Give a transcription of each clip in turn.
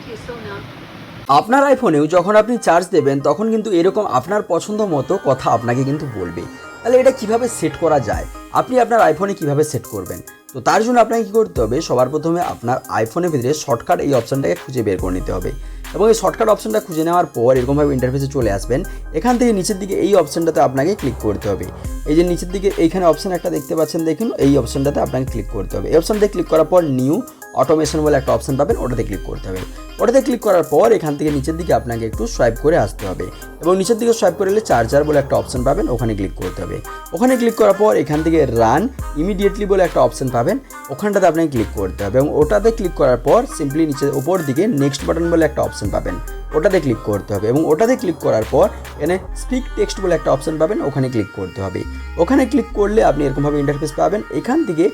you, Sona. আপনার আইফোনেও যখন আপনি চার্জ দেবেন তখন কিন্তু এরকম আপনার পছন্দ মতো কথা আপনাকে কিন্তু বলবে। তাহলে এটা কিভাবে সেট করা যায়, আপনি আপনার আইফোনে কিভাবে সেট করবেন? তো তার জন্য আপনাকে কী করতে হবে, সবার প্রথমে আপনার আইফোনের ভিতরে শর্টকাট এই অপশানটাকে খুঁজে বের করে নিতে হবে এবং এই শর্টকাট অপশানটা খুঁজে নেওয়ার পর এরকমভাবে ইন্টারফেসে চলে আসবেন। এখান থেকে নিচের দিকে এই অপশানটাতে আপনাকে ক্লিক করতে হবে। এই যে নিচের দিকে এইখানে অপশান একটা দেখতে পাচ্ছেন, দেখুন এই অপশানটাতে আপনাকে ক্লিক করতে হবে। এই অপশানটাতে ক্লিক করার পর নিউ অটোমেশন বলে একটা অপশান পাবেন, ওটাতে ক্লিক করতে হবে। ওটাতে ক্লিক করার পর এখান থেকে নিচের দিকে আপনাকে একটু সোয়াইপ করে আসতে হবে এবং নিচের দিকে সোয়াইপ করে এলে চার্জার বলে একটা অপশান পাবেন, ওখানে ক্লিক করতে হবে। ওখানে ক্লিক করার পর এখান থেকে রান ইমিডিয়েটলি বলে একটা অপশান পাবেন, ওখানটাতে আপনাকে ক্লিক করতে হবে এবং ওটাতে ক্লিক করার পর সিম্পলি নিচের ওপর দিকে নেক্সট বাটন বলে একটা অপশান পাবেন, ওটাতে ক্লিক করতে হবে এবং ওটাতে ক্লিক করার পর এখানে স্পিক টেক্সট বলে একটা অপশান পাবেন, ওখানে ক্লিক করতে হবে। ওখানে ক্লিক করলে আপনি এরকমভাবে ইন্টারফেস পাবেন। এখান থেকে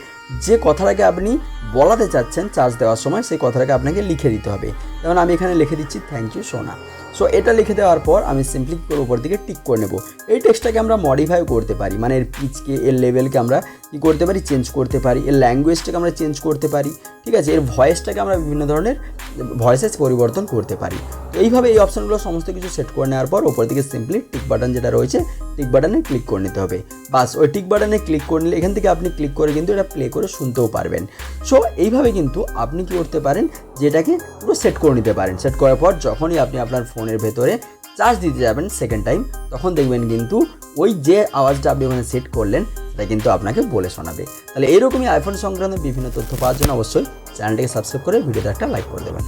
যে কথাটাকে আপনি বলাতে চাচ্ছেন চার্জ দেওয়ার সময় সেই কথাটাকে আপনাকে লিখে দিতে হবে। যেমন আমি এখানে লিখে দিচ্ছি থ্যাংক ইউ সোনা। সো এটা লিখে দেওয়ার পর আমি সিম্পলি উপর দিকে টিক করে নেব। এই টেক্সটটাকে আমরা মডিফাই করতে পারি, মানে এর পিচকে এর লেভেলকে আমরা কী করতে পারি, চেঞ্জ করতে পারি, এর ল্যাঙ্গুয়েজটাকে আমরা চেঞ্জ করতে পারি, ঠিক আছে, এর ভয়েসটাকে আমরা বিভিন্ন ধরনের ভয়েসেস পরিবর্তন করতে পারি। তো এইভাবে এই অপশানগুলো সমস্ত কিছু সেট করে নেওয়ার পর ওপর দিকে সিম্পলি টিক বাটন যেটা রয়েছে টিক বাটনে ক্লিক করে নিতে হবে। বাস ওই টিক বাটনে ক্লিক করে নিলে এখান থেকে আপনি ক্লিক করে কিন্তু এটা প্লে করে শুনতেও পারবেন। সো এইভাবে কিন্তু আপনি কী করতে পারেন, যেটাকে পুরো সেট করে নিতে পারেন। সেট করার পর যখনই আপনি আপনার ফোনের ভেতরে চার্জ দিতে যাবেন সেকেন্ড টাইম, তখন দেখবেন কিন্তু ওই যে আওয়াজটা আপনি ওখানে সেট করলেন সেটা কিন্তু আপনাকে বলে শোনাবে। তাহলে এইরকমই আইফোন সংক্রান্ত বিভিন্ন তথ্য পাওয়ার জন্য অবশ্যই চ্যানেলটিকে সাবস্ক্রাইব করে ভিডিওতে একটা লাইক করে দেবেন।